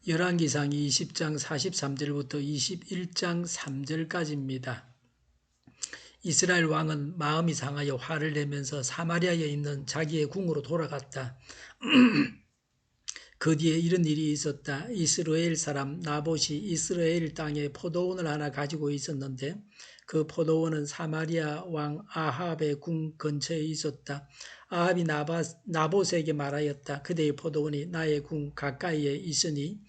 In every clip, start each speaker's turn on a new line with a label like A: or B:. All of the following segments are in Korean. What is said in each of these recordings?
A: 열왕기상 20장 43절부터 21장 3절까지입니다. 이스라엘 왕은 마음이 상하여 화를 내면서 사마리아에 있는 자기의 궁으로 돌아갔다. 그 뒤에 이런 일이 있었다. 이스라엘 사람 나봇이 이스라엘 땅에 포도원을 하나 가지고 있었는데 그 포도원은 사마리아 왕 아합의 궁 근처에 있었다. 아합이 나봇에게 말하였다. 그대의 포도원이 나의 궁 가까이에 있으니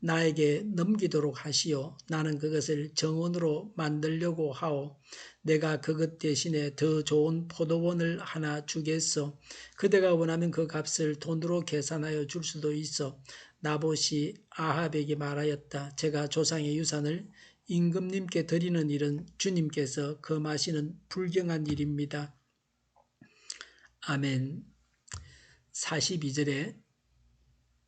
A: 나에게 넘기도록 하시오. 나는 그것을 정원으로 만들려고 하오. 내가 그것 대신에 더 좋은 포도원을 하나 주겠소. 그대가 원하면 그 값을 돈으로 계산하여 줄 수도 있어. 나봇이 아합에게 말하였다. 제가 조상의 유산을 임금님께 드리는 일은 주님께서 금하시는 불경한 일입니다. 아멘. 42절에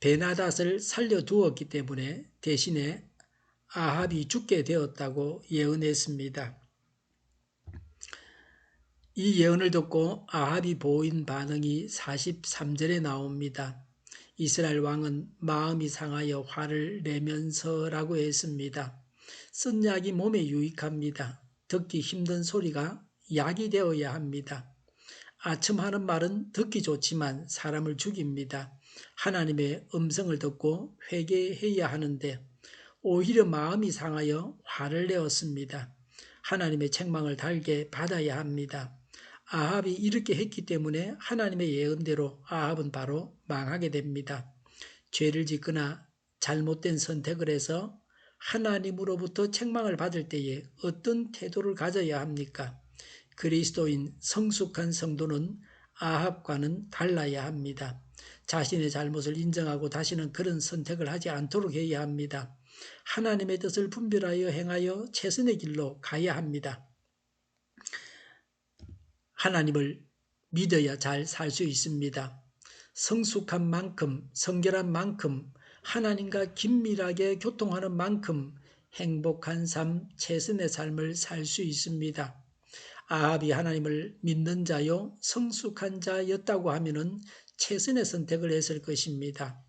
A: 베나닷을 살려두었기 때문에 대신에 아합이 죽게 되었다고 예언했습니다. 이 예언을 듣고 아합이 보인 반응이 43절에 나옵니다. 이스라엘 왕은 마음이 상하여 화를 내면서라고 했습니다. 쓴 약이 몸에 유익합니다. 듣기 힘든 소리가 약이 되어야 합니다. 아첨하는 말은 듣기 좋지만 사람을 죽입니다. 하나님의 음성을 듣고 회개해야 하는데 오히려 마음이 상하여 화를 내었습니다. 하나님의 책망을 달게 받아야 합니다. 아합이 이렇게 했기 때문에 하나님의 예언대로 아합은 바로 망하게 됩니다. 죄를 짓거나 잘못된 선택을 해서 하나님으로부터 책망을 받을 때에 어떤 태도를 가져야 합니까? 그리스도인 성숙한 성도는 아합과는 달라야 합니다. 자신의 잘못을 인정하고 다시는 그런 선택을 하지 않도록 해야 합니다. 하나님의 뜻을 분별하여 행하여 최선의 길로 가야 합니다. 하나님을 믿어야 잘 살 수 있습니다. 성숙한 만큼, 성결한 만큼, 하나님과 긴밀하게 교통하는 만큼 행복한 삶, 최선의 삶을 살 수 있습니다. 아합이 하나님을 믿는 자요, 성숙한 자였다고 하면은 최선의 선택을 했을 것입니다.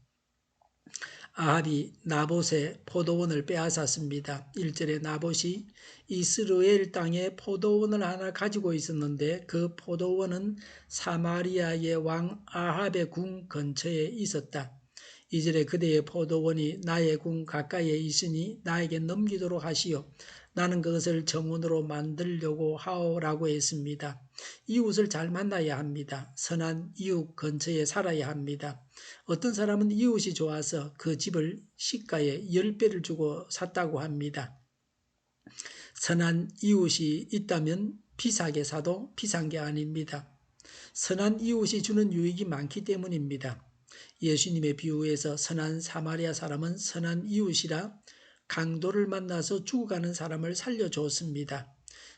A: 아합이 나봇의 포도원을 빼앗았습니다. 1절에 나봇이 이스라엘 땅에 포도원을 하나 가지고 있었는데 그 포도원은 사마리아의 왕 아합의 궁 근처에 있었다. 2절에 그대의 포도원이 나의 궁 가까이에 있으니 나에게 넘기도록 하시오. 나는 그것을 정원으로 만들려고 하오라고 했습니다. 이웃을 잘 만나야 합니다. 선한 이웃 근처에 살아야 합니다. 어떤 사람은 이웃이 좋아서 그 집을 시가에 10배를 주고 샀다고 합니다. 선한 이웃이 있다면 비싸게 사도 비싼 게 아닙니다. 선한 이웃이 주는 유익이 많기 때문입니다. 예수님의 비유에서 선한 사마리아 사람은 선한 이웃이라 강도를 만나서 죽어가는 사람을 살려줬습니다.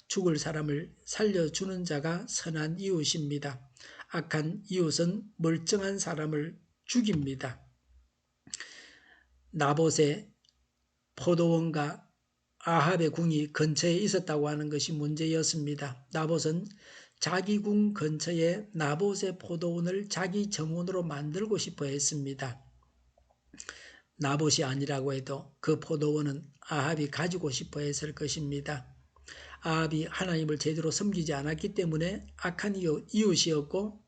A: 죽을 사람을 살려주는 자가 선한 이웃입니다. 악한 이웃은 멀쩡한 사람을 죽입니다. 나봇의 포도원과 아합의 궁이 근처에 있었다고 하는 것이 문제였습니다. 나봇은 자기 궁 근처에 나봇의 포도원을 자기 정원으로 만들고 싶어 했습니다. 나봇이 아니라고 해도 그 포도원은 아합이 가지고 싶어 했을 것입니다. 아합이 하나님을 제대로 섬기지 않았기 때문에 악한 이웃이었고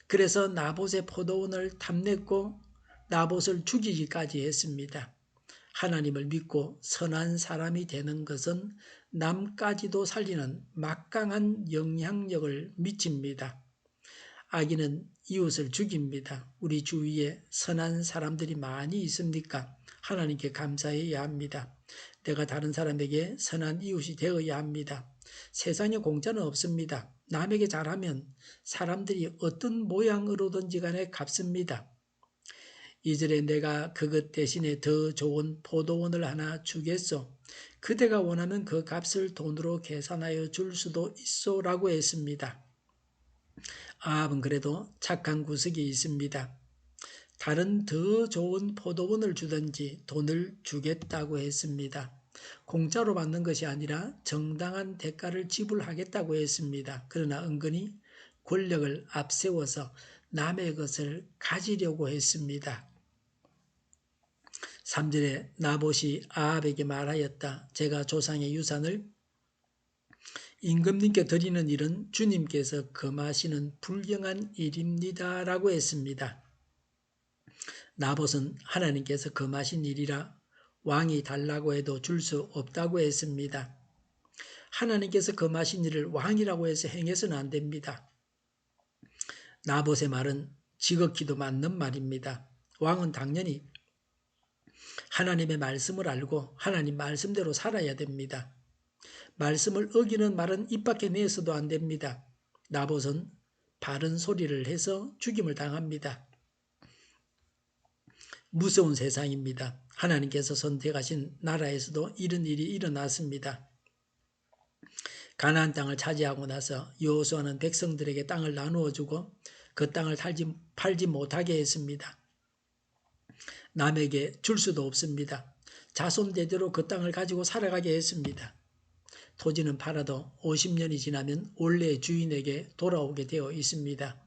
A: 그래서 나봇의 포도원을 탐냈고 나봇을 죽이기까지 했습니다. 하나님을 믿고 선한 사람이 되는 것은 남까지도 살리는 막강한 영향력을 미칩니다. 악인은 이웃을 죽입니다. 우리 주위에 선한 사람들이 많이 있습니까? 하나님께 감사해야 합니다. 내가 다른 사람에게 선한 이웃이 되어야 합니다. 세상에 공짜는 없습니다. 남에게 잘하면 사람들이 어떤 모양으로든지 간에 갚습니다. 2절에 내가 그것 대신에 더 좋은 포도원을 하나 주겠소. 그대가 원하면 그 값을 돈으로 계산하여 줄 수도 있소 라고 했습니다. 아합은 그래도 착한 구석이 있습니다. 다른 더 좋은 포도원을 주든지 돈을 주겠다고 했습니다. 공짜로 받는 것이 아니라 정당한 대가를 지불하겠다고 했습니다. 그러나 은근히 권력을 앞세워서 남의 것을 가지려고 했습니다. 3절에 나봇이 아합에게 말하였다. 제가 조상의 유산을 임금님께 드리는 일은 주님께서 금하시는 불경한 일입니다. 라고 했습니다. 나봇은 하나님께서 금하신 일이라 왕이 달라고 해도 줄 수 없다고 했습니다. 하나님께서 금하신 일을 왕이라고 해서 행해서는 안 됩니다. 나봇의 말은 지극히도 맞는 말입니다. 왕은 당연히 하나님의 말씀을 알고 하나님 말씀대로 살아야 됩니다. 말씀을 어기는 말은 입 밖에 내서도 안 됩니다. 나봇은 바른 소리를 해서 죽임을 당합니다. 무서운 세상입니다. 하나님께서 선택하신 나라에서도 이런 일이 일어났습니다. 가나안 땅을 차지하고 나서 여호수아는 백성들에게 땅을 나누어 주고 그 땅을 팔지 못하게 했습니다. 남에게 줄 수도 없습니다. 자손 대대로 그 땅을 가지고 살아가게 했습니다. 토지는 팔아도 50년이 지나면 원래의 주인에게 돌아오게 되어 있습니다.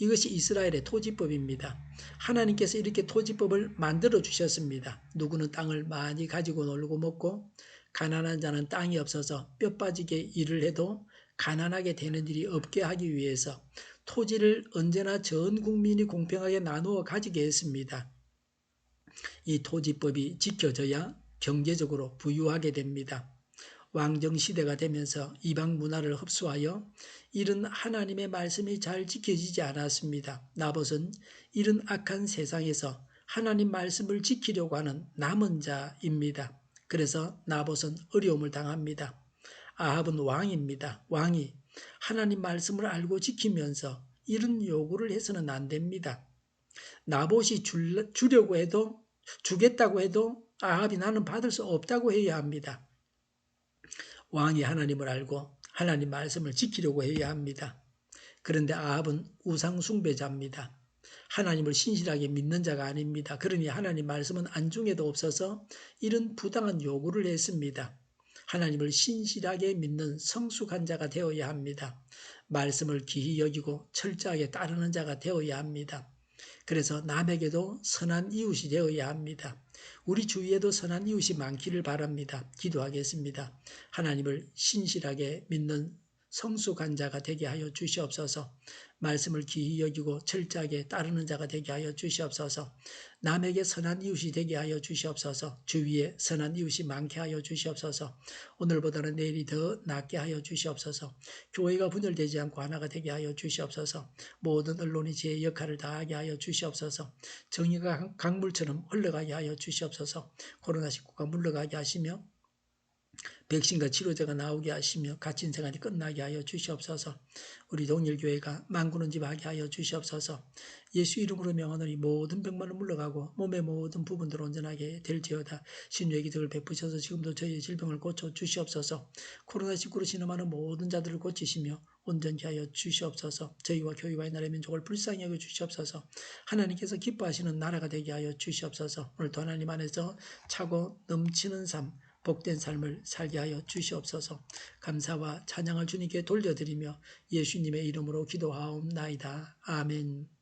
A: 이것이 이스라엘의 토지법입니다. 하나님께서 이렇게 토지법을 만들어 주셨습니다. 누구는 땅을 많이 가지고 놀고 먹고 가난한 자는 땅이 없어서 뼈 빠지게 일을 해도 가난하게 되는 일이 없게 하기 위해서 토지를 언제나 전 국민이 공평하게 나누어 가지게 했습니다. 이 토지법이 지켜져야 경제적으로 부유하게 됩니다. 왕정시대가 되면서 이방 문화를 흡수하여 이런 하나님의 말씀이 잘 지켜지지 않았습니다. 나봇은 이런 악한 세상에서 하나님 말씀을 지키려고 하는 남은 자입니다. 그래서 나봇은 어려움을 당합니다. 아합은 왕입니다. 왕이 하나님 말씀을 알고 지키면서 이런 요구를 해서는 안 됩니다. 나봇이 주려고 해도 주겠다고 해도 아합이 나는 받을 수 없다고 해야 합니다. 왕이 하나님을 알고 하나님 말씀을 지키려고 해야 합니다. 그런데 아합은 우상 숭배자입니다. 하나님을 신실하게 믿는 자가 아닙니다. 그러니 하나님 말씀은 안중에도 없어서 이런 부당한 요구를 했습니다. 하나님을 신실하게 믿는 성숙한 자가 되어야 합니다. 말씀을 귀히 여기고 철저하게 따르는 자가 되어야 합니다. 그래서 남에게도 선한 이웃이 되어야 합니다. 우리 주위에도 선한 이웃이 많기를 바랍니다. 기도하겠습니다. 하나님을 신실하게 믿는 성숙한 자가 되게 하여 주시옵소서. 말씀을 귀히 여기고 철저하게 따르는 자가 되게 하여 주시옵소서. 남에게 선한 이웃이 되게 하여 주시옵소서. 주위에 선한 이웃이 많게 하여 주시옵소서. 오늘보다는 내일이 더 낫게 하여 주시옵소서. 교회가 분열되지 않고 하나가 되게 하여 주시옵소서. 모든 언론이 제 역할을 다하게 하여 주시옵소서. 정의가 강물처럼 흘러가게 하여 주시옵소서. 코로나19가 물러가게 하시며 백신과 치료제가 나오게 하시며 갇힌 생활이 끝나게 하여 주시옵소서. 우리 동일교회가 만군은 집하게 하여 주시옵소서. 예수 이름으로 명하노니 모든 병만은 물러가고 몸의 모든 부분들 온전하게 될지어다. 신유의 기적을 베푸셔서 지금도 저희의 질병을 고쳐 주시옵소서. 코로나19로 신음하는 모든 자들을 고치시며 온전케 하여 주시옵소서. 저희와 교회와의 나라의 민족을 불쌍히 여겨 주시옵소서. 하나님께서 기뻐하시는 나라가 되게 하여 주시옵소서. 오늘도 하나님 안에서 차고 넘치는 삶, 복된 삶을 살게 하여 주시옵소서. 감사와 찬양을 주님께 돌려드리며 예수님의 이름으로 기도하옵나이다. 아멘.